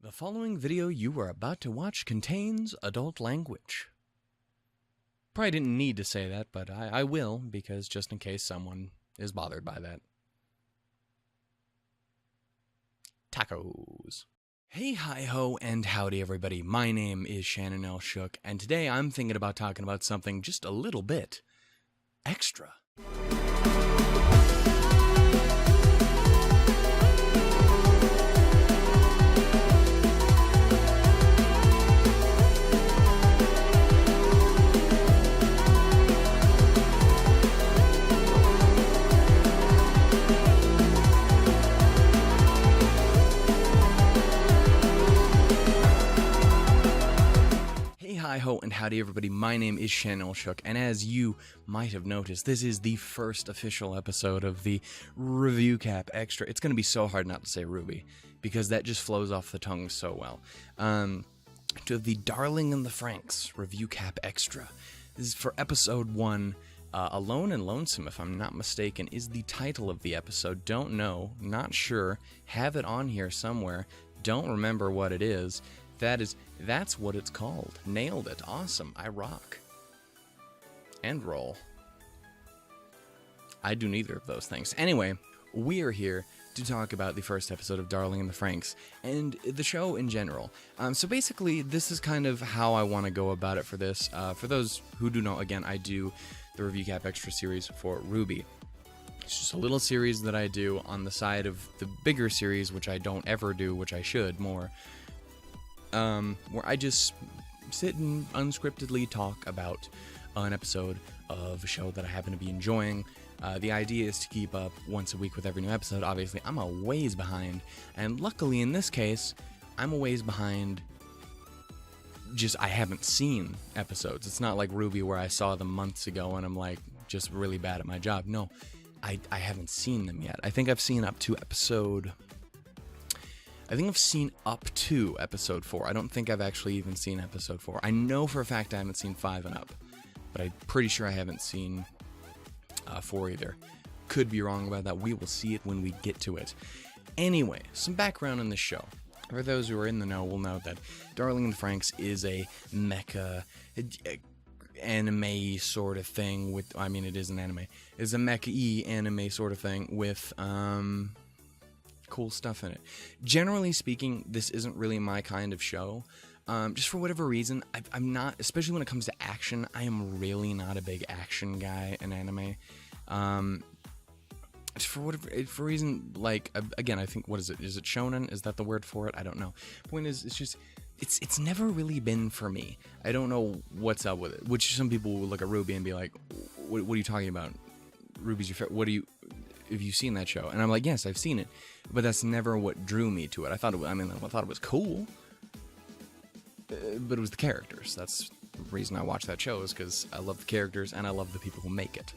The following video you are about to watch contains adult language. Probably didn't need to say that, but I will, because just in case someone is bothered by that. Tacos. Hey, hi-ho, and howdy, everybody. My name is Shannon L. Shook, and today I'm thinking about talking about something just a little bit extra. Hi-ho and howdy everybody, my name is Shannon L. Shook, and as you might have noticed, this is the first official episode of the Review Cap Extra. It's going to be so hard not to say Ruby, because that just flows off the tongue so well. To the Darling and the Franxx Review Cap Extra. This is for episode 1, Alone and Lonesome, if I'm not mistaken, is the title of the episode. Don't know, not sure, have it on here somewhere, don't remember what it is. That's what it's called. Nailed it. Awesome. I rock. And roll. I do neither of those things. Anyway, we are here to talk about the first episode of Darling and the Franxx and the show in general. So basically, this is kind of how I want to go about it for this. For those who do know, again, I do the Review Cap Extra series for Ruby. It's just a little series that I do on the side of the bigger series, which I don't ever do, which I should more. Where I just sit and unscriptedly talk about an episode of a show that I happen to be enjoying. The idea is to keep up once a week with every new episode. Obviously, I'm a ways behind, and luckily in this case, I'm a ways behind. Just I haven't seen episodes. It's not like Ruby where I saw them months ago and I'm like just really bad at my job. No, I haven't seen them yet. I think I've seen up to episode 4. I don't think I've actually even seen episode 4. I know for a fact I haven't seen 5 and up, but I'm pretty sure I haven't seen 4 either. Could be wrong about that. We will see it when we get to it. Anyway, some background on the show. For those who are in the know will know that Darling and the Franxx is a mecha anime sort of thing with, I mean it is an anime. It's a mecha-y anime sort of thing with, cool stuff in it. Generally speaking, this isn't really my kind of show. Just for whatever reason, I'm not, especially when it comes to action, I am really not a big action guy in anime. For reason, like, again, I think, what is it? Is it shonen? Is that the word for it? I don't know. Point is, it's just, it's never really been for me. I don't know what's up with it. Which some people will look at Ruby and be like, what are you talking about? Ruby's your favorite. Have you seen that show? And I'm like, yes, I've seen it, but that's never what drew me to it. I thought it was cool, but it was the characters. That's the reason I watched that show, is because I love the characters and I love the people who make it.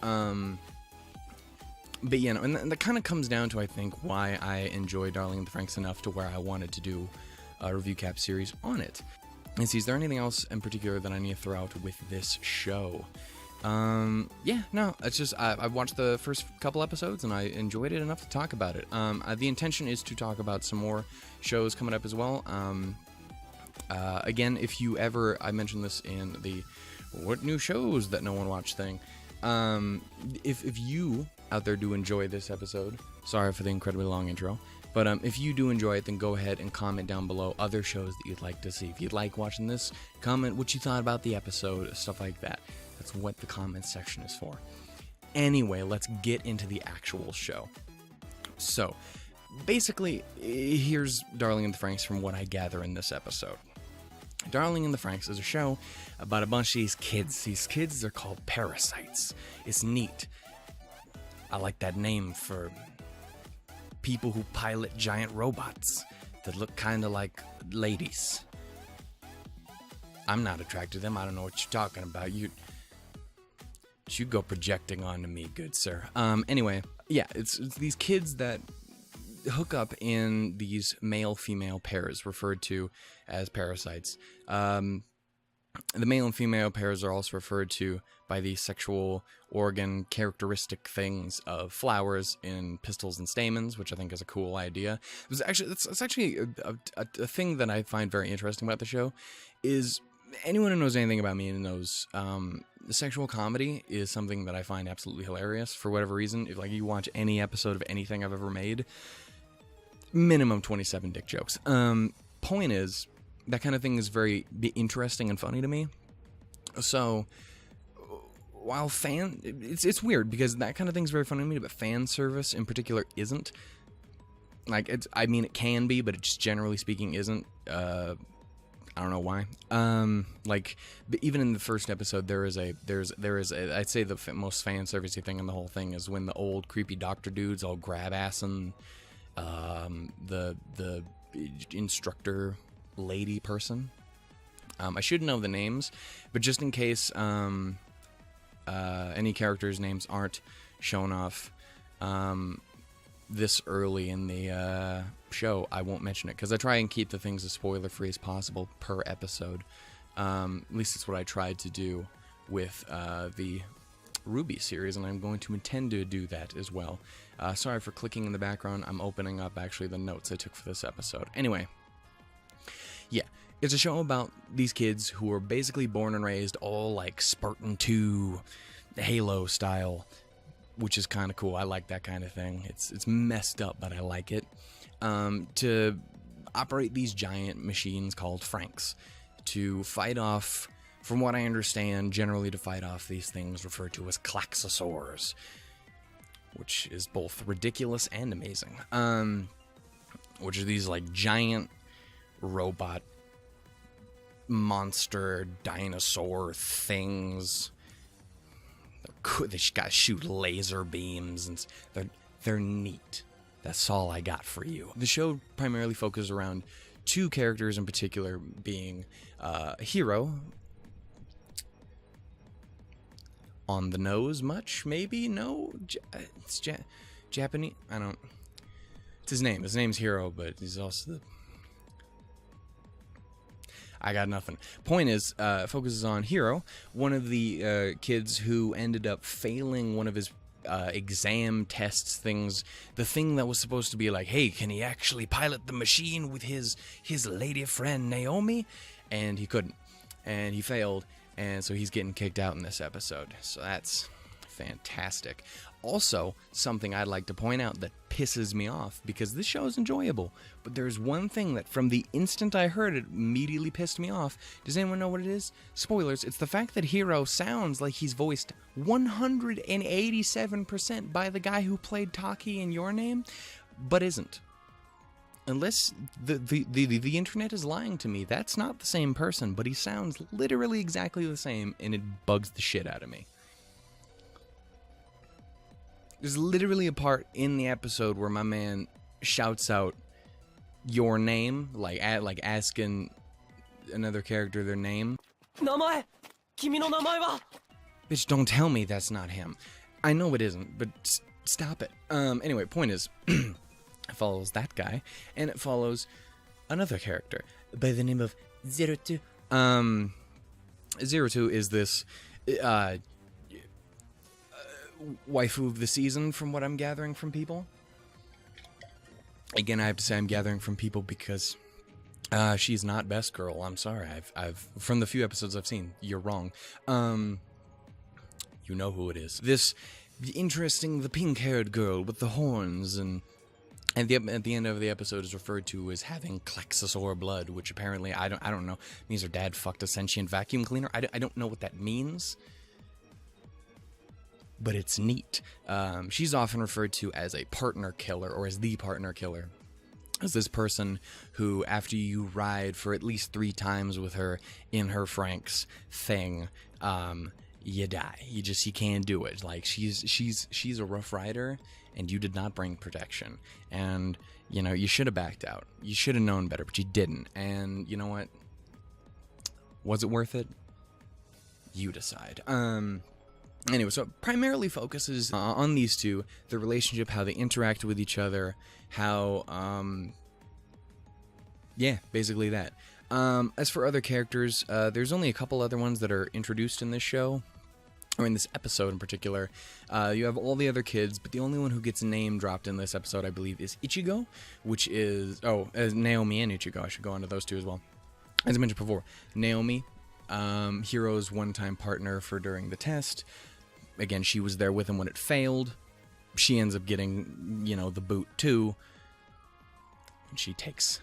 But yeah, and that kind of comes down to, I think, why I enjoy Darling and the Franxx enough to where I wanted to do a review cap series on it. And see, is there anything else in particular that I need to throw out with this show? Yeah, no, it's just, I watched the first couple episodes and I enjoyed it enough to talk about it. The intention is to talk about some more shows coming up as well. Again, if you ever, I mentioned this in the what new shows that no one watched thing. If you out there do enjoy this episode, sorry for the incredibly long intro, but if you do enjoy it, then go ahead and comment down below other shows that you'd like to see. If you'd like watching this, comment what you thought about the episode, stuff like that. That's what the comments section is for. Anyway, let's get into the actual show. So, basically, here's Darling and the Franxx from what I gather in this episode. Darling and the Franxx is a show about a bunch of these kids. These kids are called parasites. It's neat. I like that name for people who pilot giant robots that look kind of like ladies. I'm not attracted to them. I don't know what you're talking about. You go projecting onto me, good sir. Anyway, yeah, it's these kids that hook up in these male-female pairs, referred to as parasites. The male and female pairs are also referred to by the sexual organ characteristic things of flowers in pistils and stamens, which I think is a cool idea. It's actually a thing that I find very interesting about the show. Is anyone who knows anything about me knows the sexual comedy is something that I find absolutely hilarious for whatever reason. If like you watch any episode of anything I've ever made, minimum 27 dick jokes. Point is, that kind of thing is very interesting and funny to me. So, while it's weird because that kind of thing is very funny to me, but fan service in particular isn't. Like, I mean, it can be, but it just generally speaking isn't. I don't know why. Like, but even in the first episode, there is a I'd say the most fan servicey thing in the whole thing is when the old creepy doctor dudes all grab ass and the instructor lady person. I should know the names, but just in case any characters' names aren't shown off this early in the show, I won't mention it because I try and keep the things as spoiler-free as possible per episode. At least it's what I tried to do with the Ruby series, and I'm going to intend to do that as well. Sorry for clicking in the background. I'm opening up actually the notes I took for this episode. Anyway, yeah, it's a show about these kids who are basically born and raised all like Spartan 2 Halo style, which is kind of cool. I like that kind of thing. It's messed up, but I like it. To operate these giant machines called Franxx to fight off, from what I understand, generally to fight off these things referred to as klaxosaurs, which is both ridiculous and amazing. Which are these like giant robot monster dinosaur things. They just gotta shoot laser beams, and they're neat. That's all I got for you. The show primarily focuses around two characters in particular, being Hero. On the nose much? Maybe? No? It's Japanese? I don't... It's his name. His name's Hero, but he's also the... I got nothing. Point is, focuses on Hero, one of the kids who ended up failing one of his exam tests things, the thing that was supposed to be like, hey, can he actually pilot the machine with his lady friend Naomi? And he couldn't. And he failed, and so he's getting kicked out in this episode. So that's fantastic. Also, something I'd like to point out that pisses me off, because this show is enjoyable, but there's one thing that from the instant I heard it immediately pissed me off. Does anyone know what it is? Spoilers. It's the fact that Hero sounds like he's voiced 187% by the guy who played Taki in Your Name, but isn't. Unless the internet is lying to me, that's not the same person, but he sounds literally exactly the same, and it bugs the shit out of me. There's literally a part in the episode where my man shouts out your name, like asking another character their name. Namae! Kimi no namae wa? Bitch, don't tell me that's not him. I know it isn't, but stop it. Anyway, point is, it follows that guy, and it follows another character by the name of Zero Two. Zero Two is this waifu of the season, from what I'm gathering from people. Again, I have to say I'm gathering from people because she's not best girl. I'm sorry. I've from the few episodes I've seen, you're wrong. You know who it is. This interesting, the pink-haired girl with the horns, and at the end of the episode is referred to as having klaxosaur blood, which apparently I don't know, means her dad fucked a sentient vacuum cleaner. I don't know what that means, but it's neat. She's often referred to as a partner killer, or as the partner killer, as this person who, after you ride for at least 3 times with her in her Franxx thing, you die. You can't do it. Like, she's a rough rider, and you did not bring protection. And, you know, you should have backed out. You should have known better, but you didn't. And you know what? Was it worth it? You decide. Anyway, so it primarily focuses on these two, the relationship, how they interact with each other, how, yeah, basically that. As for other characters, there's only a couple other ones that are introduced in this show, or in this episode in particular. You have all the other kids, but the only one who gets name dropped in this episode, I believe, is Ichigo, which is, Naomi and Ichigo. I should go on to those two as well. As I mentioned before, Naomi, Hiro's one-time partner for during the test. Again, she was there with him when it failed. She ends up getting, the boot too. And she takes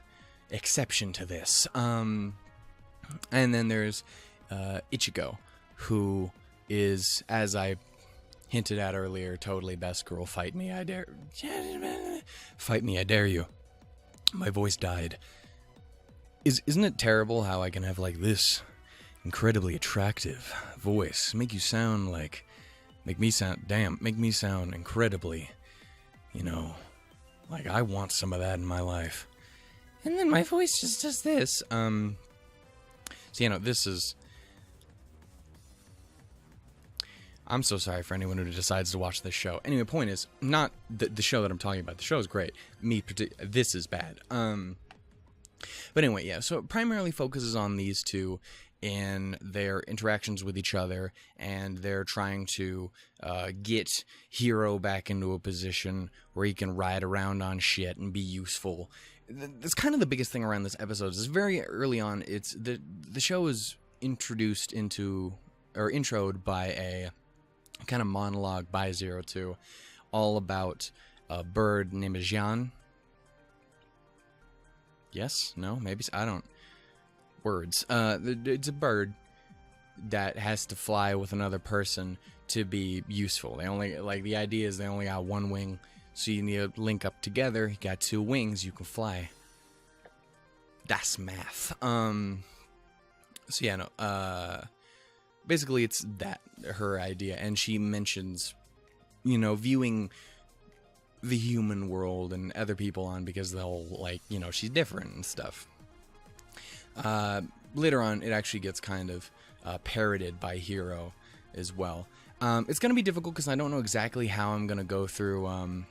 exception to this. And then there's Ichigo, who is, as I hinted at earlier, totally best girl. Fight me, I dare. Fight me, I dare you. My voice died. Isn't it terrible how I can have like this incredibly attractive voice, make me sound incredibly, like I want some of that in my life. And then my voice just does this. So, this is... I'm so sorry for anyone who decides to watch this show. Anyway, the point is, not the show that I'm talking about. The show is great. This is bad. But anyway, yeah, so it primarily focuses on these two in their interactions with each other, and they're trying to get Hiro back into a position where he can ride around on shit and be useful. That's kind of the biggest thing around this episode. Is very early on, it's the show is introed by a kind of monologue by Zero Two, all about a bird named Jean. Yes? No? Maybe? I don't... Words. It's a bird that has to fly with another person to be useful. The idea is they only got one wing, so you need to link up together. You got two wings, you can fly. That's math. Basically it's her idea, and she mentions, viewing the human world and other people on because they'll, she's different and stuff. Later on, it actually gets kind of parroted by Hiro as well. It's going to be difficult because I don't know exactly how I'm going to go through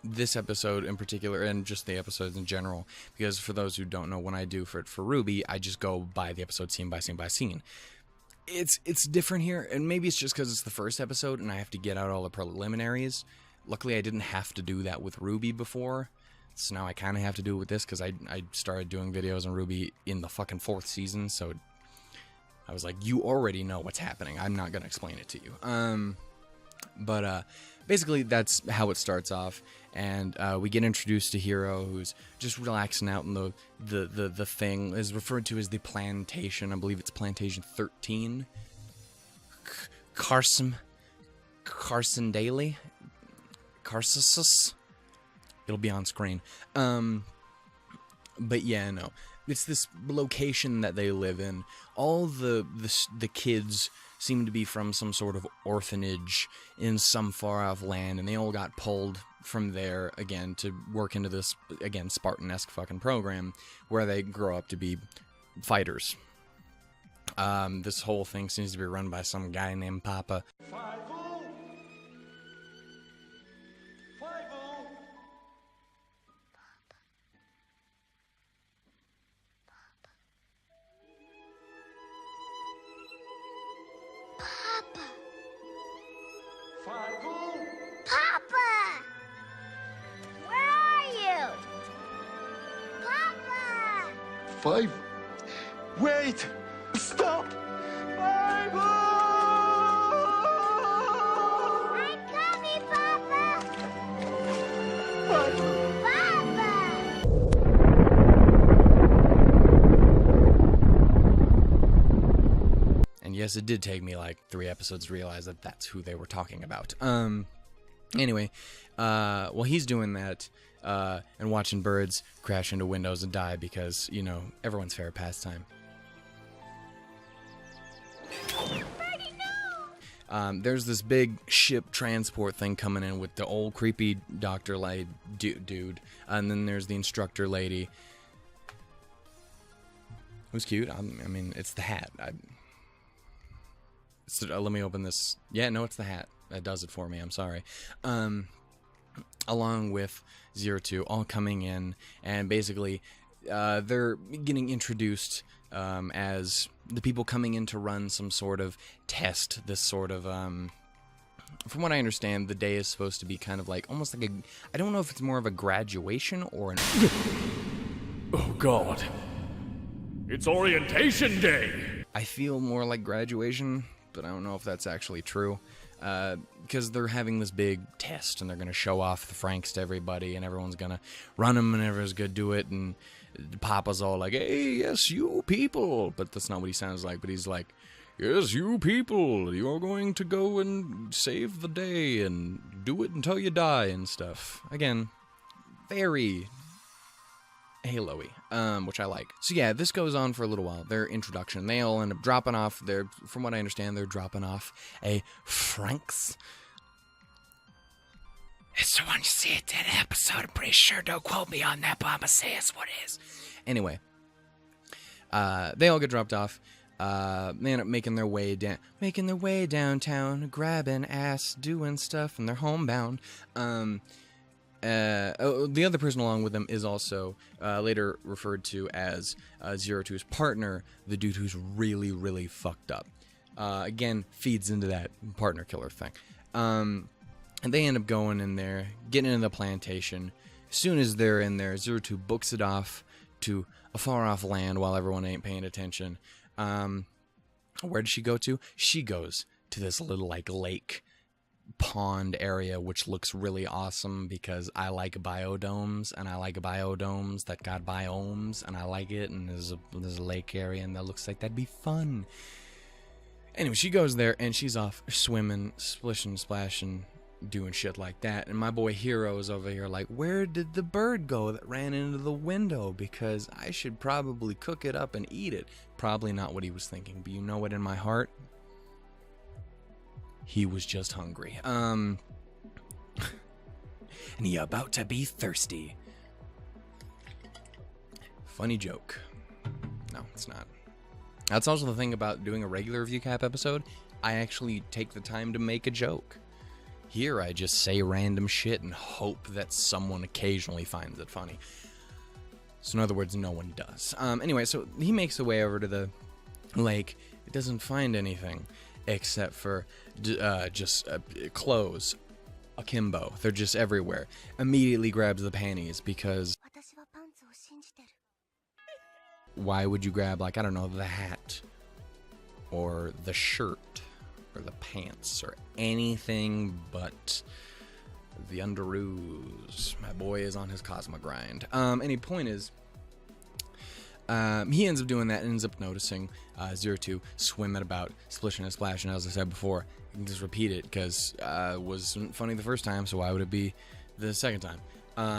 this episode in particular, and just the episodes in general, because for those who don't know, when I do for RWBY, I just go by the episode scene by scene by scene. It's different here, and maybe it's just because it's the first episode and I have to get out all the preliminaries. Luckily, I didn't have to do that with RWBY before, so now I kind of have to do it with this, because I started doing videos on RWBY in the fucking 4th season, so I was like, you already know what's happening. I'm not going to explain it to you. But basically, that's how it starts off, and we get introduced to Hiro, who's just relaxing out in the thing, is referred to as the plantation. I believe it's Plantation 13. Carson Daly? Carsus? It'll be on screen. But yeah, no. It's this location that they live in. All the kids seem to be from some sort of orphanage in some far-off land, and they all got pulled from there, again, to work into this, again, Spartan-esque fucking program, where they grow up to be fighters. This whole thing seems to be run by some guy named Papa. Papa! Where are you? Papa! 5. Wait! Stop! 5! I'm coming, Papa! Papa! And yes, it did take me like 3 episodes to realize that that's who they were talking about. Anyway, while he's doing that, and watching birds crash into windows and die because, everyone's favorite pastime. Birdie, no! There's this big ship transport thing coming in with the old creepy doctor dude, and then there's the instructor lady. Who's cute? I mean, it's the hat. Let me open this. Yeah, no, it's the hat. That does it for me. I'm sorry. Along with Zero Two, all coming in, and basically they're getting introduced as the people coming in to run some sort of test. This sort of, from what I understand, the day is supposed to be kind of like, almost like I don't know if it's more of a graduation or an... Oh God. It's orientation day! I feel more like graduation, but I don't know if that's actually true. Because they're having this big test, and they're going to show off the Franxx to everybody, and everyone's going to run them, and everyone's going to do it, and Papa's all like, hey, yes, you people. But that's not what he sounds like, but he's like, yes, you people, you're going to go and save the day, and do it until you die, and stuff. Again, very Halo-y, which I like. So yeah, this goes on for a little while. Their introduction, they all end up dropping off. From what I understand, they're dropping off a Franxx. It's the one you see at that episode. I'm pretty sure. Don't quote me on that, but I'm gonna say it's what it is. Anyway, they all get dropped off. They end up making their way downtown, grabbing ass, doing stuff, and they're homebound. The other person along with them is also later referred to as Zero Two's partner, the dude who's really, really fucked up. Again, feeds into that partner killer thing. And they end up going in there, getting into the plantation. As soon as they're in there, Zero Two books it off to a far-off land while everyone ain't paying attention. Where does she go to? She goes to this little, like, lake pond area, which looks really awesome because I like biodomes, and I like biodomes that got biomes, and I like it, and there's a lake area, and that looks like that'd be fun. Anyway, she goes there, and she's off swimming, splishing, splashing, doing shit like that, and my boy Hero is over here like, where did the bird go that ran into the window? Because I should probably cook it up and eat it. Probably not what he was thinking, but you know what, in my heart, he was just hungry. And he about to be thirsty. Funny joke. No, it's not. That's also the thing about doing a regular Review Cap episode. I actually take the time to make a joke. Here, I just say random shit and hope that someone occasionally finds it funny. So in other words, no one does. Anyway, so he makes the way over to the lake. It doesn't find anything except for just clothes akimbo. They're just everywhere. Immediately grabs the panties because why would you grab, like, I don't know, the hat or the shirt or the pants or anything but the underoos? My boy is on his Cosmo grind. Any point is, he ends up doing that and ends up noticing Zero Two swimming about, splishing and splashing. As I said before, you can just repeat it because it wasn't funny the first time, so why would it be the second time?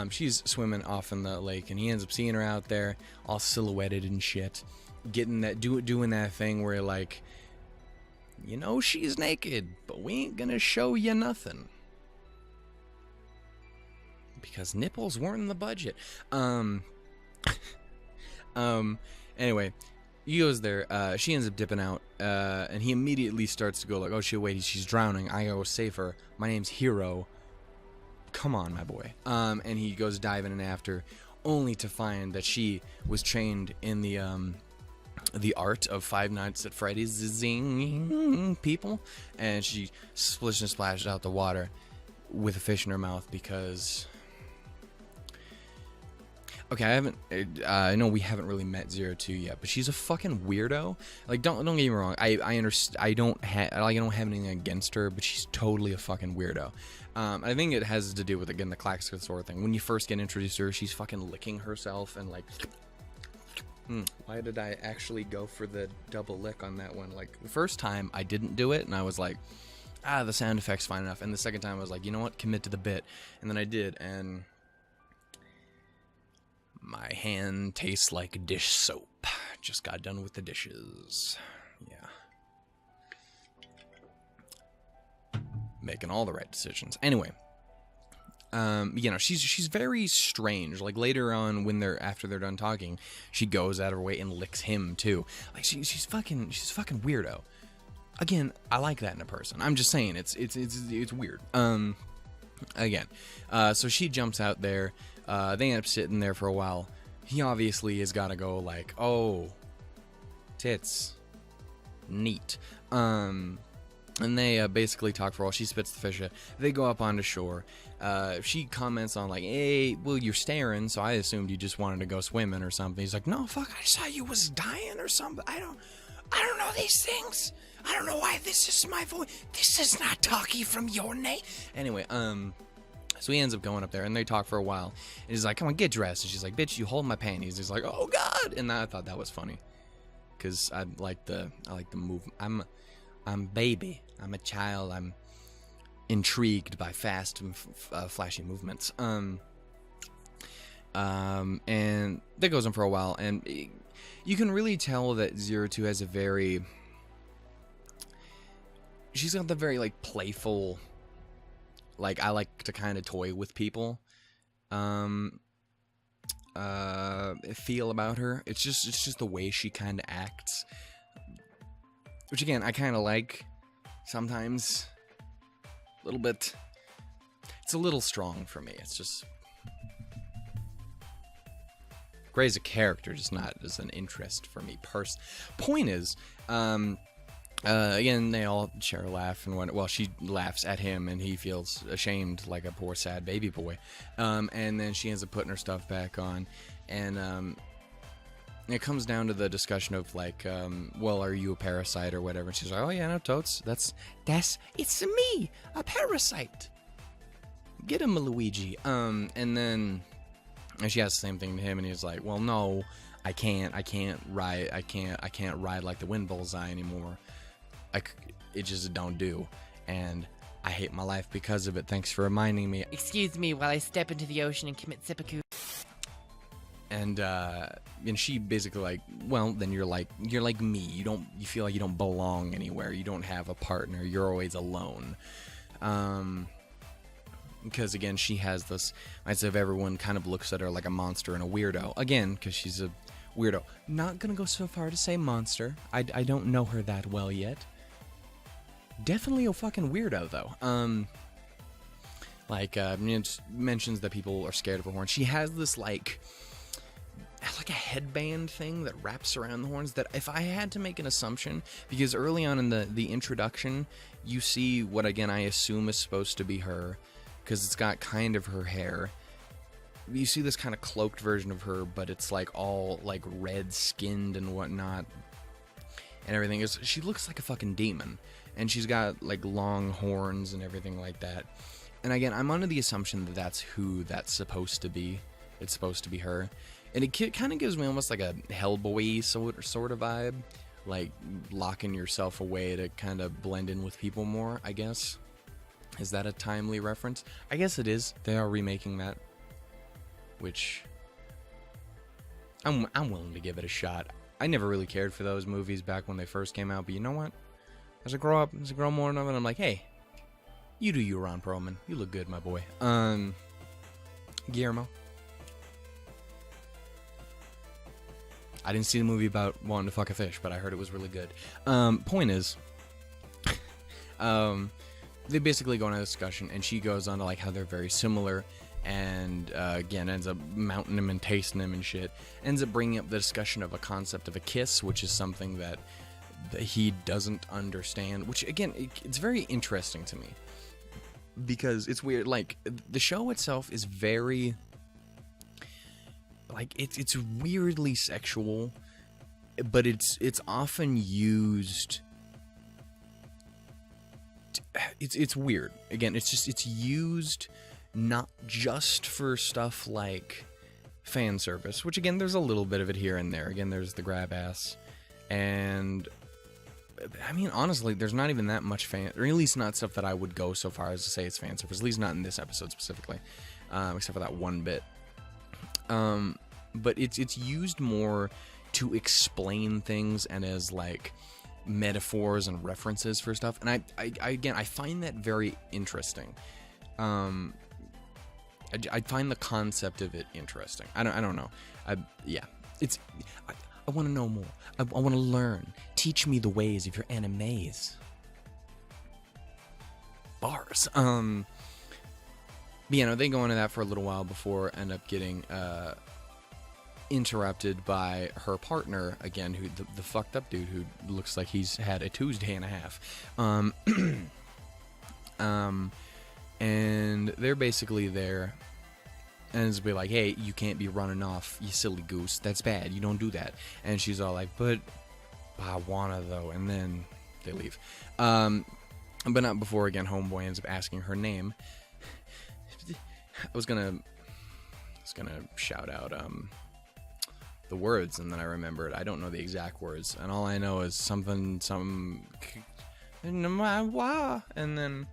She's swimming off in the lake, and he ends up seeing her out there, all silhouetted and shit, getting that, doing that thing where, like, you know she's naked, but we ain't gonna show you nothing because nipples weren't in the budget. Anyway, he goes there, she ends up dipping out, and he immediately starts to go like, oh shit, wait, she's drowning, I gotta go save her, my name's Hero, come on, my boy. And he goes diving in after, only to find that she was trained in the art of Five Nights at Freddy's zing people, and she splished and splashed out the water with a fish in her mouth because... Okay, I know we haven't really met Zero Two yet, but she's a fucking weirdo. Like, don't get me wrong. I understand. I don't have anything against her, but she's totally a fucking weirdo. I think it has to do with, again, the classic sort of thing. When you first get introduced to her, she's fucking licking herself and like. Why did I actually go for the double lick on that one? Like, the first time I didn't do it, and I was like, the sound effect's fine enough. And the second time I was like, you know what, commit to the bit. And then I did, and my hand tastes like dish soap. Just got done with the dishes. Yeah. Making all the right decisions. Anyway. You know, she's very strange. Like, later on, after they're done talking, she goes out of her way and licks him too. Like, she's fucking weirdo. Again, I like that in a person. I'm just saying, it's weird. Again, so she jumps out there. They end up sitting there for a while. he obviously has got to go like, oh, tits, neat. And they basically talk for a while. She spits the fish out. They go up onto shore. She comments on like, hey, well, you're staring, so I assumed you just wanted to go swimming or something. He's like, no, fuck, I saw you was dying or something. I don't know these things. I don't know why this is my voice. This is not talkie from your name. Anyway, so he ends up going up there, and they talk for a while. And he's like, come on, get dressed. And she's like, bitch, you hold my panties. He's like, oh, God. And I thought that was funny. Because I like the move. I'm baby. I'm a child. I'm intrigued by fast and flashy movements. And that goes on for a while, and you can really tell that Zero Two has a very... She's got the very, like, playful... Like, I like to kind of toy with people. Feel about her. It's just the way she kind of acts. Which, again, I kind of like... Sometimes, a little bit, it's a little strong for me. It's just, Gray's a character, just not as an interest for me. Point is, again, they all share a laugh, and well, she laughs at him, and he feels ashamed like a poor, sad baby boy. And then she ends up putting her stuff back on, and it comes down to the discussion of like, well, are you a parasite or whatever? And she's like, oh yeah, no, totes. It's me, a parasite. Get him, Luigi. And then she has the same thing to him, and he's like, well, no, I can't ride like the wind bullseye anymore. It just don't do, and I hate my life because of it. Thanks for reminding me. Excuse me while I step into the ocean and commit seppuku. And she basically like, well, then you're like me. You feel like you don't belong anywhere. You don't have a partner. You're always alone. Because again, she has this mindset of everyone kind of looks at her like a monster and a weirdo. Again, because she's a weirdo. Not gonna go so far to say monster. I don't know her that well yet. Definitely a fucking weirdo though. It mentions that people are scared of her horn. She has this like a headband thing that wraps around the horns that if I had to make an assumption, because early on in the introduction, you see what, again, I assume is supposed to be her, because it's got kind of her hair. You see this kind of cloaked version of her, but it's like all like red skinned and whatnot, and everything. She looks like a fucking demon, and she's got like long horns and everything like that. And again, I'm under the assumption that that's who that's supposed to be. It's supposed to be her. And it kind of gives me almost like a Hellboy sort of vibe. Like locking yourself away to kind of blend in with people more, I guess. Is that a timely reference? I guess it is. They are remaking that. Which I'm willing to give it a shot. I never really cared for those movies back when they first came out. But you know what? As I grow more of it, I'm like, hey, you do you, Ron Perlman. You look good, my boy. Guillermo. I didn't see the movie about wanting to fuck a fish, but I heard it was really good. Point is, they basically go on a discussion, and she goes on to like how they're very similar, and again ends up mounting him and tasting him and shit. Ends up bringing up the discussion of a concept of a kiss, which is something that he doesn't understand. Which again, it's very interesting to me because it's weird. Like the show itself is very. Like it's weirdly sexual, but it's often used. It's weird. Again, it's used not just for stuff like fan service, which again there's a little bit of it here and there. Again, there's the grab ass, and I mean honestly, there's not even that much fan, or at least not stuff that I would go so far as to say it's fan service. At least not in this episode specifically, except for that one bit. But it's used more to explain things and as like metaphors and references for stuff, and I find that very interesting. I find the concept of it interesting. I don't know. I want to know more. I want to learn. Teach me the ways of your animes. Bars. But, they go into that for a little while before end up getting interrupted by her partner again, who the fucked up dude who looks like he's had a Tuesday and a half. And they're basically there, and it's be like, hey, you can't be running off, you silly goose. That's bad. You don't do that. And she's all like, but I wanna though. And then they leave. But not before again. Homeboy ends up asking her name. I was gonna shout out the words, and then I remembered I don't know the exact words, and all I know is something, and then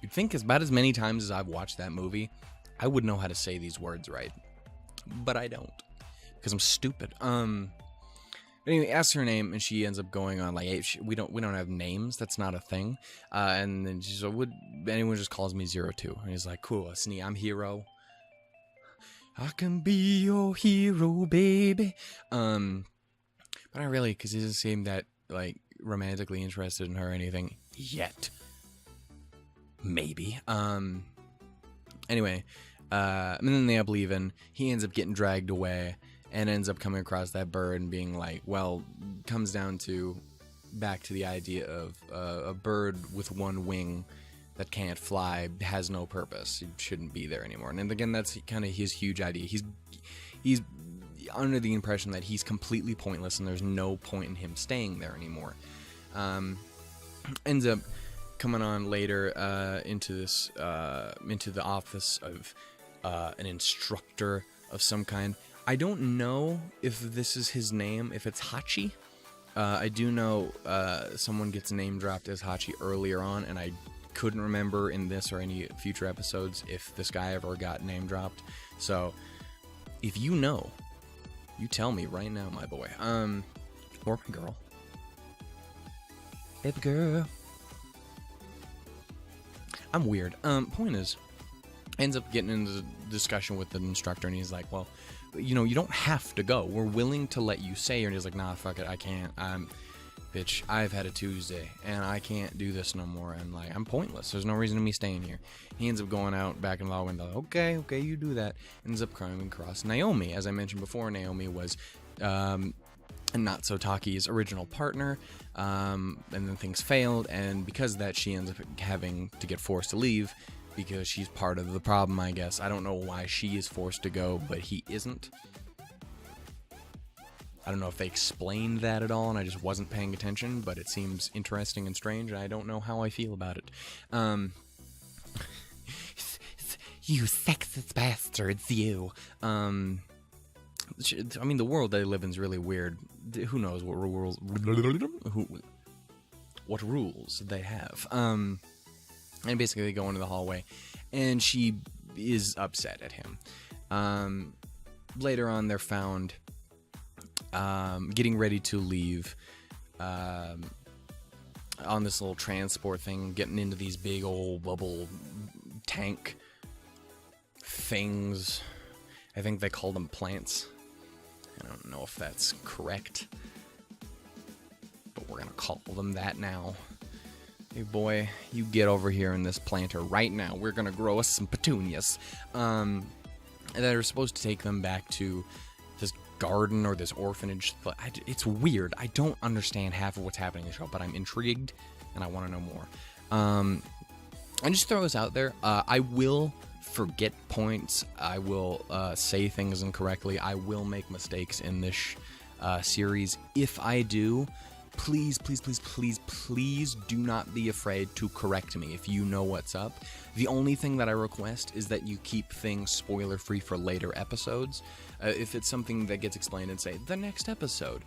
you'd think about as many times as I've watched that movie, I would know how to say these words right, but I don't, because I'm stupid. Anyway, asks her name, and she ends up going on like, hey, we don't have names. That's not a thing. And then she's like, would anyone just calls me 02? And he's like, cool, Snee, I'm hero. I can be your hero, baby. But not really, because he doesn't seem that like romantically interested in her or anything yet. Maybe. Anyway, and then they end up leaving. He ends up getting dragged away. And ends up coming across that bird and being like, well, comes down to back to the idea of a bird with one wing that can't fly has no purpose. It shouldn't be there anymore. And again, that's kind of his huge idea. He's under the impression that he's completely pointless and there's no point in him staying there anymore. Ends up coming on later into the office of an instructor of some kind. I don't know if this is his name, if it's Hachi. I do know someone gets name dropped as Hachi earlier on, and I couldn't remember in this or any future episodes if this guy ever got name dropped. So, if you know, you tell me right now, my boy. Or my girl. Baby girl. I'm weird. Point is, ends up getting into the discussion with the instructor, and he's like, well, you know, you don't have to go. We're willing to let you stay here. And he's like, nah, fuck it, I can't. Bitch, I've had a Tuesday, and I can't do this no more. And, like, I'm pointless. There's no reason to me staying here. He ends up going out back in the window. Okay, you do that. Ends up coming across Naomi. As I mentioned before, Naomi was Not-So-Taki's original partner. And then things failed, and because of that, she ends up having to get forced to leave. Because she's part of the problem, I guess. I don't know why she is forced to go, but he isn't. I don't know if they explained that at all, and I just wasn't paying attention, but it seems interesting and strange, and I don't know how I feel about it. You sexist bastards, you. I mean, the world they live in is really weird. Who knows what rules they have. And basically they go into the hallway, and she is upset at him. Later on, they're found getting ready to leave on this little transport thing, getting into these big old bubble tank things. I think they call them plants. I don't know if that's correct, but we're gonna call them that now. Hey boy, you get over here in this planter right now. We're gonna grow us some petunias. And that are supposed to take them back to this garden or this orphanage. It's weird. I don't understand half of what's happening in the show, but I'm intrigued and I want to know more. And just throw this out there. I will forget points. I will say things incorrectly. I will make mistakes in this series. If I do, please do not be afraid to correct me if you know what's up. The only thing that I request is that you keep things spoiler-free for later episodes. If it's something that gets explained in, say, the next episode.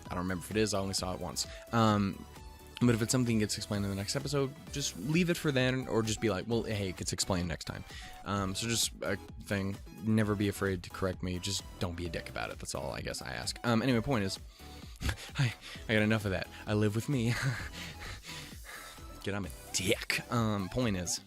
I don't remember if it is, I only saw it once. But if it's something that gets explained in the next episode, just leave it for then, or just be like, well, hey, it gets explained next time. So just a thing, never be afraid to correct me, just don't be a dick about it, that's all I guess I ask. Anyway, point is, I got enough of that. I live with me. Get I'm a dick. Point is,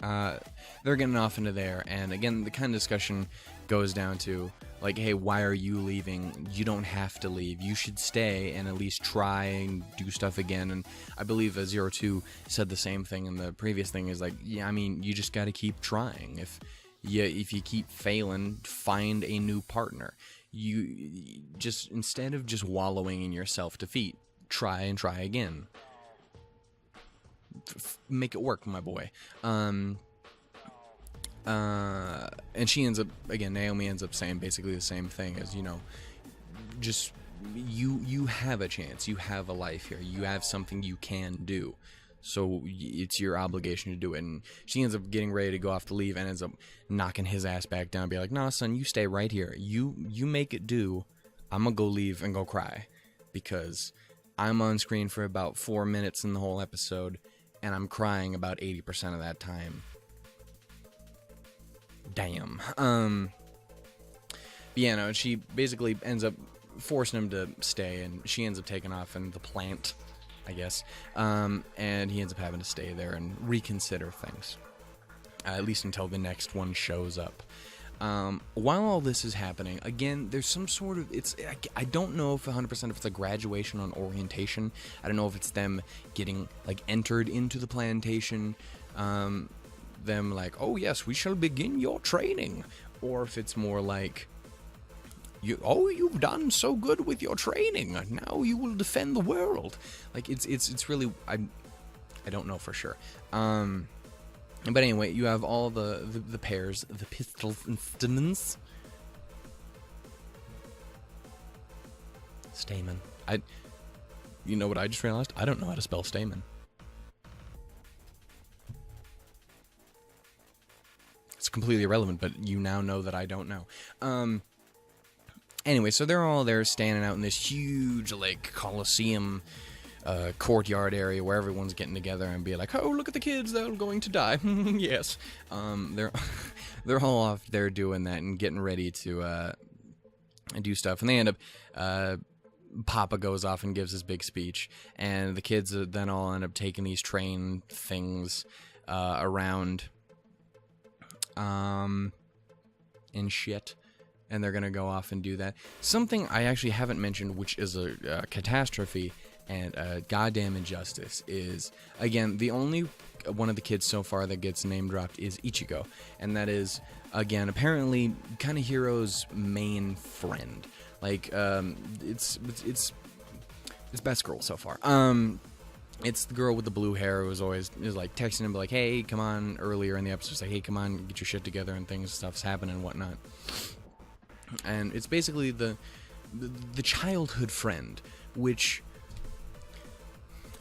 they're getting off into there, and again, the kind of discussion goes down to, Like, hey, why are you leaving? You don't have to leave. You should stay and at least try and do stuff again. And I believe Zero Two said the same thing in the previous thing. Is like, yeah, I mean, you just got to keep trying. If you keep failing, find a new partner. You just, instead of just wallowing in your self-defeat, try and try again. Make it work, my boy. And she ends up, again, Naomi ends up saying basically the same thing as, you know, just you have a chance, you have a life here, you have something you can do, so it's your obligation to do it. And she ends up getting ready to go off to leave and ends up knocking his ass back down, be like, nah, son, you stay right here, you make it do. I'm gonna go leave and go cry, because I'm on screen for about 4 minutes in the whole episode, and I'm crying about 80% of that time. Damn. Yeah, no, she basically ends up forcing him to stay, and she ends up taking off in the plant, I guess. And he ends up having to stay there and reconsider things. At least until the next one shows up. While all this is happening, again, there's some sort of, I don't know if 100% if it's a graduation on orientation. I don't know if it's them getting, like, entered into the plantation, them like, oh yes, we shall begin your training, or if it's more like, you've done so good with your training, now you will defend the world. Like, it's really, I don't know for sure. But anyway, you have all the pairs, the pistils and stamens. Stamen. You know what I just realized? I don't know how to spell stamen. It's completely irrelevant, but you now know that I don't know. Anyway, so they're all there standing out in this huge, like, Coliseum courtyard area where everyone's getting together and be like, oh, look at the kids, they're going to die. Yes. They're all off there doing that and getting ready to do stuff. And they end up, Papa goes off and gives his big speech, and the kids then all end up taking these train things around and shit, and they're gonna go off and do that. Something I actually haven't mentioned, which is a catastrophe and a goddamn injustice, is, again, the only one of the kids so far that gets name dropped is Ichigo, and that is, again, apparently Kanahiro's main friend. Like, it's best girl so far. It's the girl with the blue hair who is like texting him, like, hey, come on, earlier in the episode, it's like, hey, come on, get your shit together, and things, stuff's happening and whatnot. And it's basically the childhood friend, which,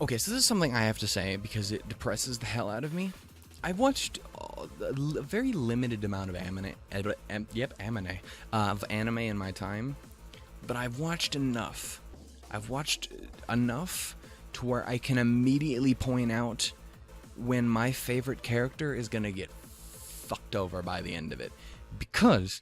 okay, so this is something I have to say because it depresses the hell out of me. I've watched a very limited amount of anime in my time, but I've watched enough. I've watched enough to where I can immediately point out when my favorite character is gonna get fucked over by the end of it, because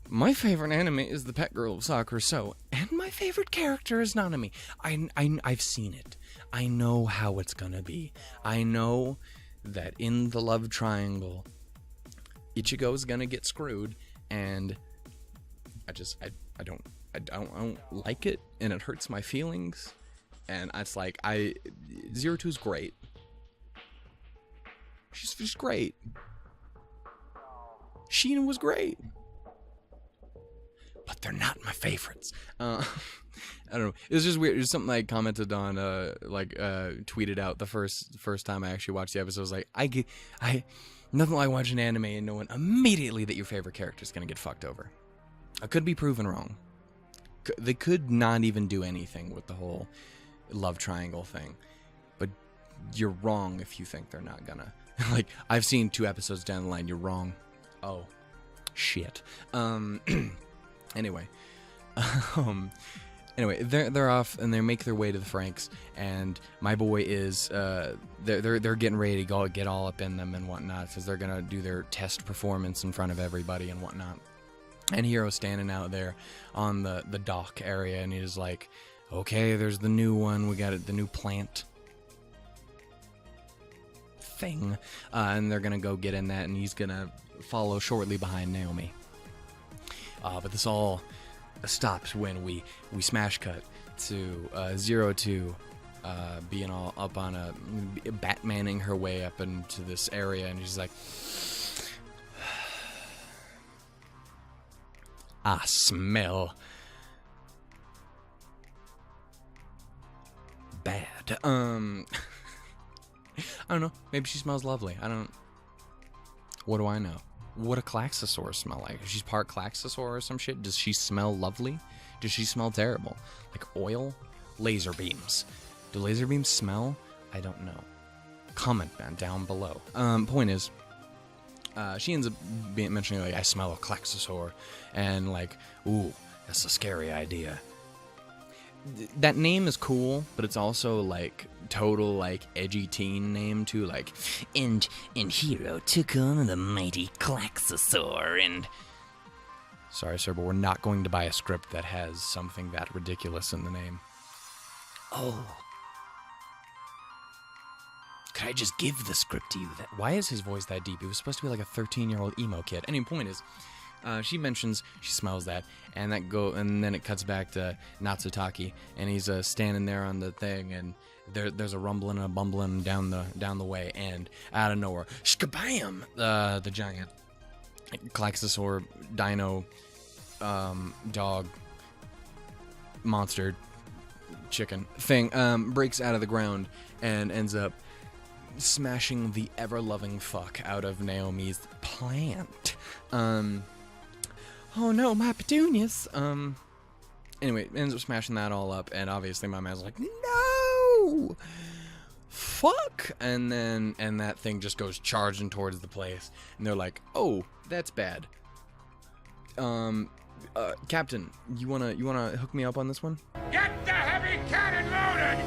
my favorite anime is The Pet Girl of Sakura So, and my favorite character is Nanami. I've seen it. I know how it's gonna be. I know that in the love triangle, Ichigo's gonna get screwed, and I don't like it, and it hurts my feelings, and it's like, Zero Two's great. She's great. Sheena was great. But they're not my favorites. I don't know. It was just weird. It was something I commented on, tweeted out the first time I actually watched the episode. I was like, I nothing like watching anime and knowing immediately that your favorite character is gonna get fucked over. I could be proven wrong. They could not even do anything with the whole love triangle thing, but you're wrong if you think they're not gonna. Like, I've seen 2 episodes down the line. You're wrong. Oh, shit. Anyway, they're off and they make their way to the Franxx, and my boy is they're getting ready to get all up in them and whatnot, because they're gonna do their test performance in front of everybody and whatnot. And Hiro's standing out there on the dock area, and he's like, okay, there's the new one, we got it, the new plant thing, and they're gonna go get in that, and he's gonna follow shortly behind Naomi. But this all stops when we smash cut to Zero Two being all up on Batmaning her way up into this area, and she's like, I smell bad. I don't know. Maybe she smells lovely. What do I know? What a Klaxosaur smell like? If she's part Klaxosaur or some shit, does she smell lovely? Does she smell terrible? Like oil? Laser beams. Do laser beams smell? I don't know. Comment down below. Point is, she ends up mentioning, like, I smell a Klaxosaur, and like, ooh, that's a scary idea. That name is cool, but it's also like total like edgy teen name too, like, and Hero took on the mighty Klaxosaur, and sorry sir, but we're not going to buy a script that has something that ridiculous in the name. Oh, could I just give the script to you? Why is his voice that deep? He was supposed to be like a 13-year-old emo kid. Any point is, she mentions she smells that, and then it cuts back to Natsutaki, and he's standing there on the thing, and there's a rumbling and a bumbling down the way, and out of nowhere, shkabam! The giant Klaxosaur dino dog monster chicken thing breaks out of the ground and ends up smashing the ever-loving fuck out of Naomi's plant. Oh no, my petunias. Anyway, ends up smashing that all up, and obviously my man's like, no! Fuck! And that thing just goes charging towards the place, and they're like, oh, that's bad. Captain, you wanna hook me up on this one? Get the heavy cannon loaded!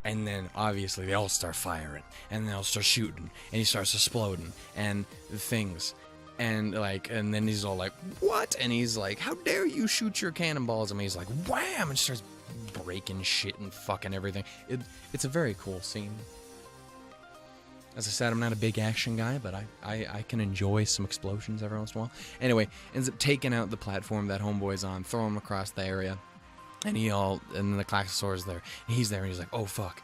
And then obviously they all start firing, and they all start shooting, and he starts exploding, and things, and then he's all like, what? And he's like, how dare you shoot your cannonballs? And he's like, wham! And starts breaking shit and fucking everything. It's a very cool scene. As I said, I'm not a big action guy, but I can enjoy some explosions every once in a while. Anyway, ends up taking out the platform that Homeboy's on, throwing him across the area. And then the Klaxosaur's there, and he's there, and he's like, oh fuck,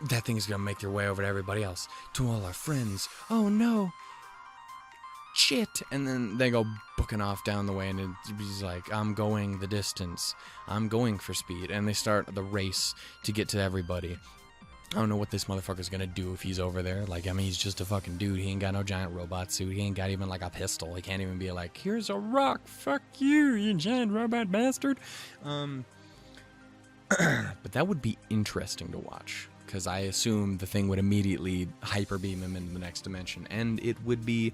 that thing's gonna make their way over to everybody else, to all our friends, oh no, shit. And then they go booking off down the way, and he's like, I'm going the distance, I'm going for speed, and they start the race to get to everybody. I don't know what this motherfucker's gonna do if he's over there. Like, I mean, he's just a fucking dude. He ain't got no giant robot suit. He ain't got even, like, a pistol. He can't even be like, here's a rock, fuck you, you giant robot bastard. But that would be interesting to watch, because I assume the thing would immediately hyper beam him into the next dimension, and it would be,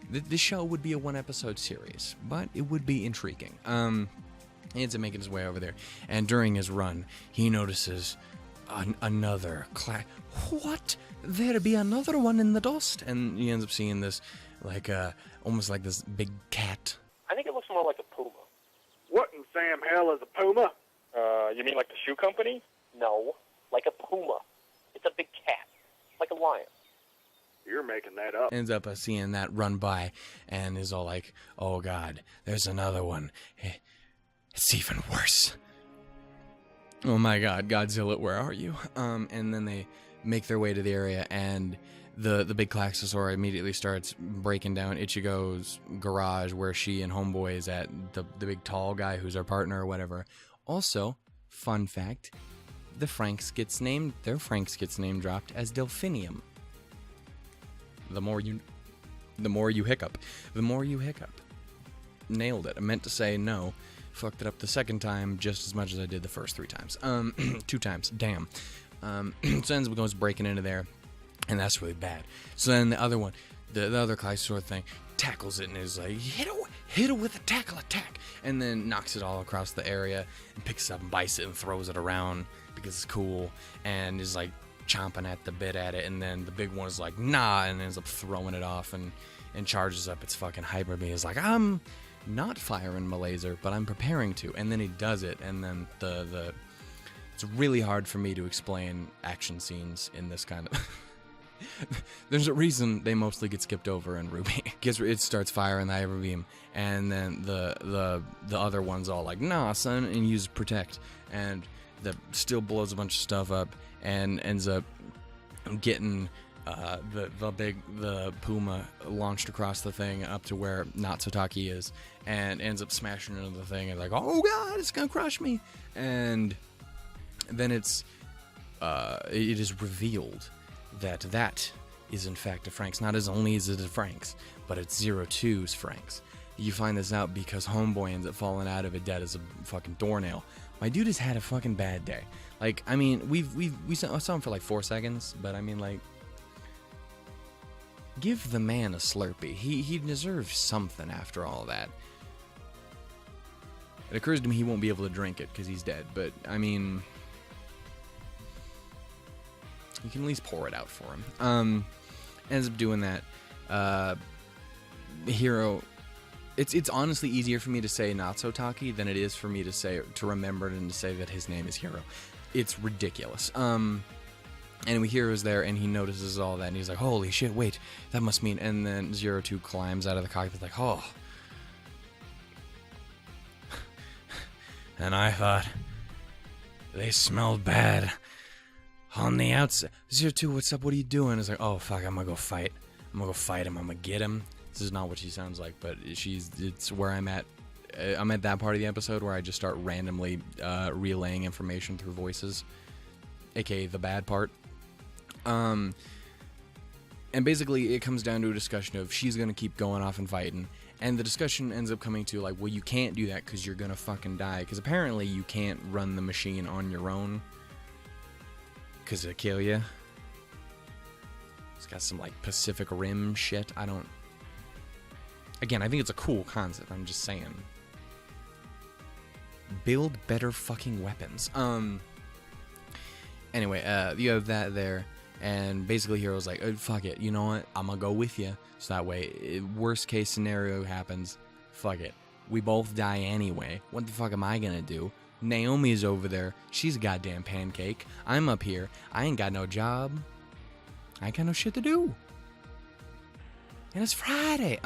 this show would be a one-episode series, but it would be intriguing. He ends up making his way over there, and during his run, he notices another what? There'd be another one in the dust, and he ends up seeing this, like, almost like this big cat. I think it looks more like a puma. What in Sam hell is a puma? You mean like the shoe company? No, like a puma. It's a big cat, like a lion. You're making that up. Ends up seeing that run by, and is all like, oh god, there's another one. It's even worse. Oh my god, Godzilla, where are you? And then they make their way to the area, and the big Klaxosaur immediately starts breaking down Ichigo's garage, where she and Homeboy is at, the big tall guy who's our partner or whatever. Also, fun fact, their Franxx gets name dropped as Delphinium. The more you hiccup. The more you hiccup. Nailed it. I meant to say no. Fucked it up the second time just as much as I did the first 3 times. 2 times. Damn. So ends up goes breaking into there, and that's really bad. So then the other one, the other Klaxosaur thing, tackles it and is like, hit it with a tackle attack, and then knocks it all across the area and picks it up and bites it and throws it around because it's cool, and is like chomping at the bit at it, and then the big one is like, nah, and ends up throwing it off and charges up its fucking hyper beam. Is like, I'm not firing my laser, but I'm preparing to, and then he does it, and then the It's really hard for me to explain action scenes in this kind of... There's a reason they mostly get skipped over in Ruby. It starts firing the hyper beam, and then the other one's all like, nah, son, and use protect, and that still blows a bunch of stuff up, and ends up getting the Puma launched across the thing up to where Natsutake is, and ends up smashing into the thing, and like, oh god, it's gonna crush me, and then it is revealed that is in fact a Franxx. Not as only is it a Franxx, but it's Zero Two's Franxx. You find this out because Homeboy ends up falling out of it dead as a fucking doornail. My dude has had a fucking bad day. Like, I mean, we saw him for like 4 seconds, but I mean, like, give the man a Slurpee. He deserves something after all that. It occurs to me he won't be able to drink it because he's dead, but I mean, you can at least pour it out for him. Ends up doing that. Hero. It's honestly easier for me to say Natsutake than it is for me to remember it and to say that his name is Hero. It's ridiculous. Anyway, Hero's there and he notices all that and he's like, holy shit, wait, that must mean... And then Zero Two climbs out of the cockpit like, oh. And I thought they smelled bad on the outside. Zero Two, what's up? What are you doing? It's like, oh fuck, I'm gonna go fight. I'm gonna go fight him. I'm gonna get him. This is not what she sounds like, but it's where I'm at. I'm at that part of the episode where I just start randomly relaying information through voices, aka the bad part. And basically it comes down to a discussion of she's gonna keep going off and fighting, and the discussion ends up coming to like, well, you can't do that because you're gonna fucking die, because apparently you can't run the machine on your own because it'll kill you. It's got some like Pacific Rim shit. Again, I think it's a cool concept. I'm just saying, build better fucking weapons. Anyway, you have that there, and basically Hero's like, oh, fuck it, you know what? I'm gonna go with you. So that way, worst case scenario happens, fuck it. We both die anyway. What the fuck am I gonna do? Naomi's over there. She's a goddamn pancake. I'm up here. I ain't got no job. I ain't got no shit to do. And it's Friday.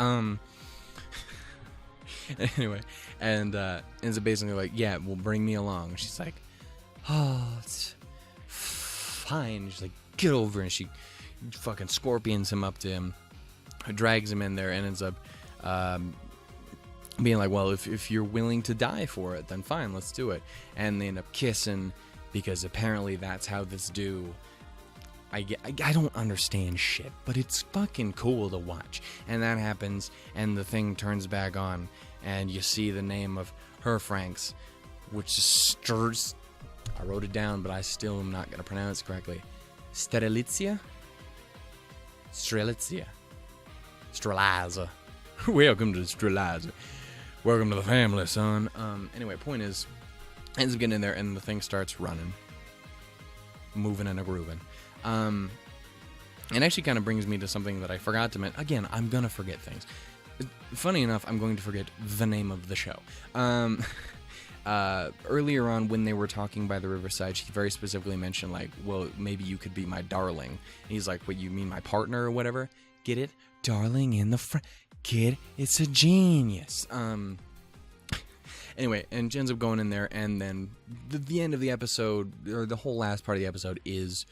Anyway, and ends up basically like, yeah, well, bring me along. She's like, oh, it's fine. She's like, get over, and she fucking scorpions him up to him, drags him in there, and ends up being like, well, if you're willing to die for it, then fine, let's do it. And they end up kissing because apparently that's how this do. I don't understand shit, but it's fucking cool to watch. And that happens, and the thing turns back on, and you see the name of her Franxx, which stirs. I wrote it down, but I still am not going to pronounce it correctly. Strelitzia? Strelitzia. Streliza. Welcome to Streliza. Welcome to the family, son. Anyway, point is, ends up getting in there, and the thing starts running. Moving and a grooving. It actually kind of brings me to something that I forgot to mention. Again, I'm going to forget things. Funny enough, I'm going to forget the name of the show. Earlier on, when they were talking by the riverside, she very specifically mentioned, like, well, maybe you could be my darling. And he's like, what, you mean my partner or whatever? Get it? Darling in the front. Kid, it's a genius. Anyway, and she ends up going in there, and then the end of the episode, or the whole last part of the episode, is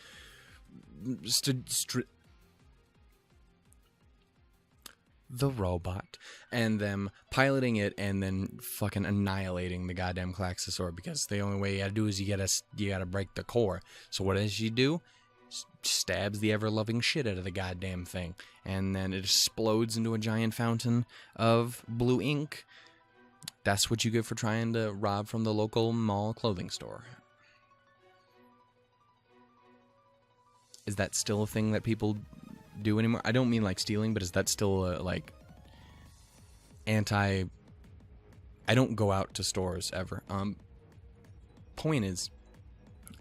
the robot, and them piloting it, and then fucking annihilating the goddamn Klaxosaur, because the only way you gotta do is you gotta break the core. So what does she do? Stabs the ever-loving shit out of the goddamn thing, and then it explodes into a giant fountain of blue ink. That's what you get for trying to rob from the local mall clothing store. Is that still a thing that people do anymore? I don't mean like stealing, but is that still like anti... I don't go out to stores ever. Point is,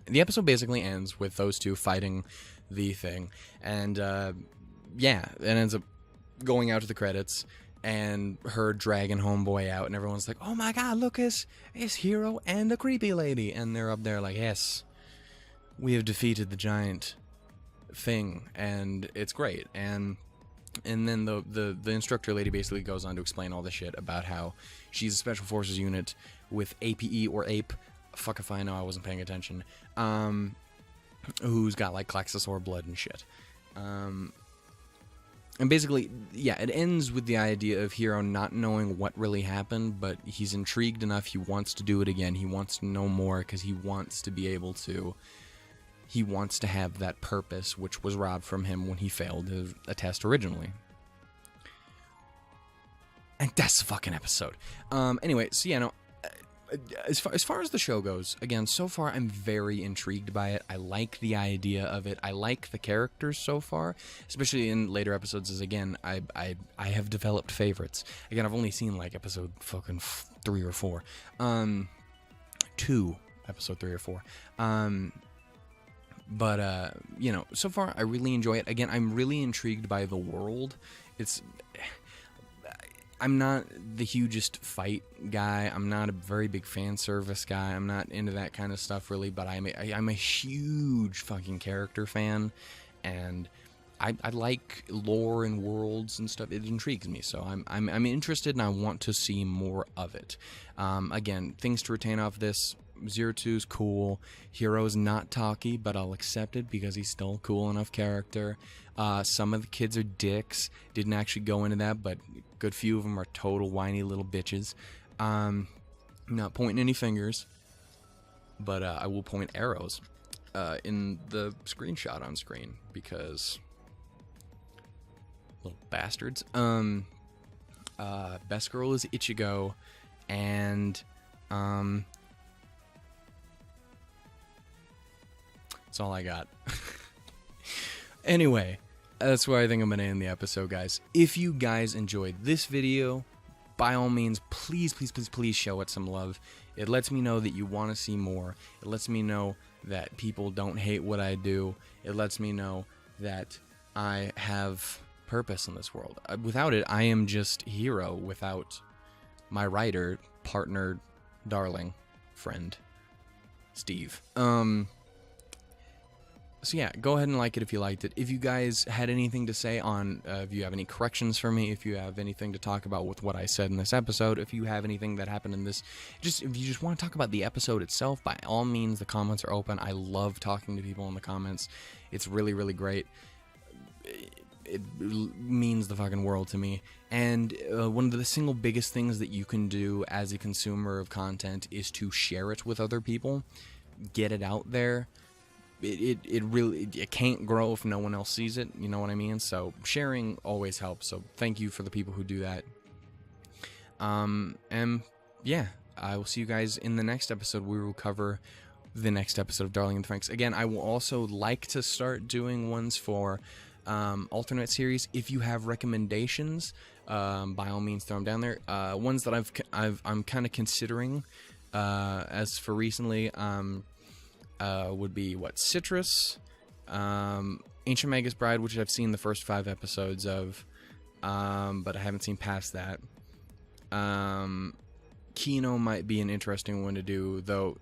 the episode basically ends with those two fighting the thing, and yeah, it ends up going out to the credits, and her dragging Homeboy out, and everyone's like, oh my god, look, it's Hero and a creepy lady, and they're up there like, yes, we have defeated the giant thing, and it's great. And then the instructor lady basically goes on to explain all the shit about how she's a special forces unit with APE or APE, fuck if I know, I wasn't paying attention, who's got like Klaxosaur blood and shit. And basically, yeah, it ends with the idea of Hero not knowing what really happened, but he's intrigued enough, he wants to do it again, he wants to know more, because he wants to be able to, he wants to have that purpose, which was robbed from him when he failed a test originally. And that's the fucking episode. Anyway, so yeah, no, as far as the show goes, again, so far I'm very intrigued by it. I like the idea of it. I like the characters so far, especially in later episodes. As again, I have developed favorites. Again, I've only seen like episode fucking 3 or 4, episode 3 or 4. But you know, so far I really enjoy it. Again, I'm really intrigued by the world. I'm not the hugest fight guy. I'm not a very big fan service guy. I'm not into that kind of stuff really, but I'm a huge fucking character fan, and I like lore and worlds and stuff. It intrigues me, so I'm interested, and I want to see more of it. Again, things to retain off this: Zero Two's cool. Hero's not talky, but I'll accept it because he's still a cool enough character. Some of the kids are dicks. Didn't actually go into that, but a good few of them are total whiny little bitches. I'm not pointing any fingers, but I will point arrows in the screenshot on screen, because little bastards. Best girl is Ichigo, and that's all I got. Anyway, that's where I think I'm going to end the episode, guys. If you guys enjoyed this video, by all means, please, please, please, please show it some love. It lets me know that you want to see more. It lets me know that people don't hate what I do. It lets me know that I have purpose in this world. Without it, I am just Hero without my writer, partner, darling, friend, Steve. So yeah, go ahead and like it if you liked it. If you guys had anything to say on, if you have any corrections for me, if you have anything to talk about with what I said in this episode, if you have anything that happened in this, if you just want to talk about the episode itself, by all means, the comments are open. I love talking to people in the comments. It's really, really great. It means the fucking world to me. And one of the single biggest things that you can do as a consumer of content is to share it with other people. Get it out there. It really can't grow if no one else sees it, you know what I mean? So sharing always helps, so thank you for the people who do that. And yeah, I will see you guys in the next episode. We will cover the next episode of Darling and Franxx. Again, I will also like to start doing ones for alternate series. If you have recommendations, by all means throw them down there. Ones that I'm kind of considering, as for recently, would be Citrus, Ancient Magus Bride, which I've seen the first 5 episodes of, but I haven't seen past that. Kino might be an interesting one to do, though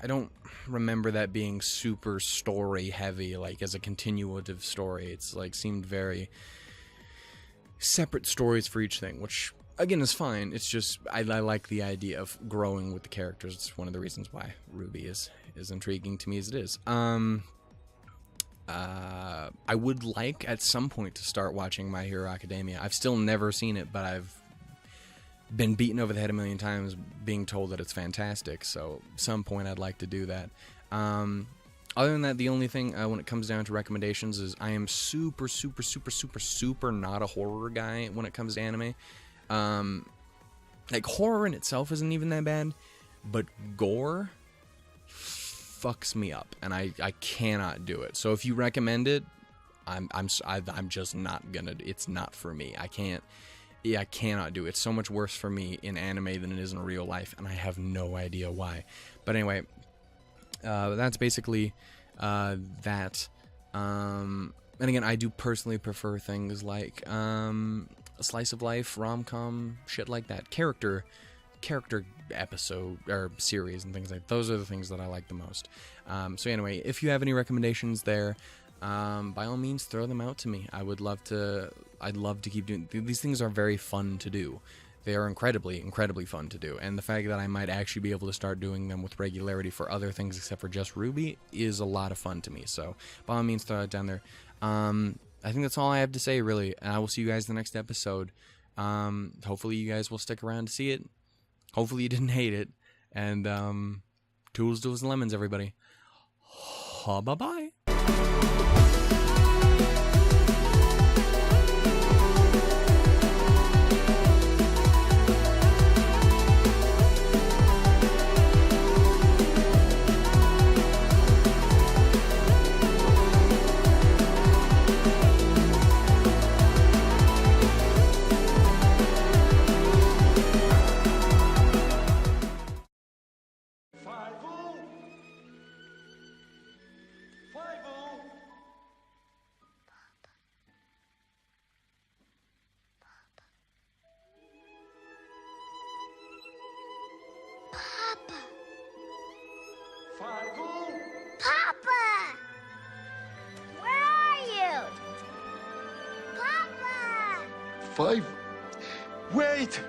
I don't remember that being super story heavy, like as a continuative story. It's like seemed very separate stories for each thing, which again is fine. It's just I like the idea of growing with the characters. It's one of the reasons why Ruby is intriguing to me as it is. I would like at some point to start watching My Hero Academia. I've still never seen it, but I've been beaten over the head a million times being told that it's fantastic, so at some point I'd like to do that. Other than that, the only thing when it comes down to recommendations is I am super not a horror guy when it comes to anime. Like horror in itself isn't even that bad, but gore fucks me up, and I cannot do it. So if you recommend it, I'm just not gonna. It's not for me. I cannot do it. It's so much worse for me in anime than it is in real life, and I have no idea why. But anyway, that's basically that. And again, I do personally prefer things like a slice of life, rom-com, shit like that. Character character episode or series and things like those are the things that I like the most. So anyway, if you have any recommendations there, by all means throw them out to me. I'd love to keep doing these things. Are very fun to do. They are incredibly fun to do, and the fact that I might actually be able to start doing them with regularity for other things except for just RWBY is a lot of fun to me. So by all means throw it down there. I think that's all I have to say, really, and I will see you guys in the next episode. Hopefully you guys will stick around to see it. Hopefully you didn't hate it, and tools, duels, and lemons, everybody. Bye-bye. Papa! Where are you? Papa! Five. Wait!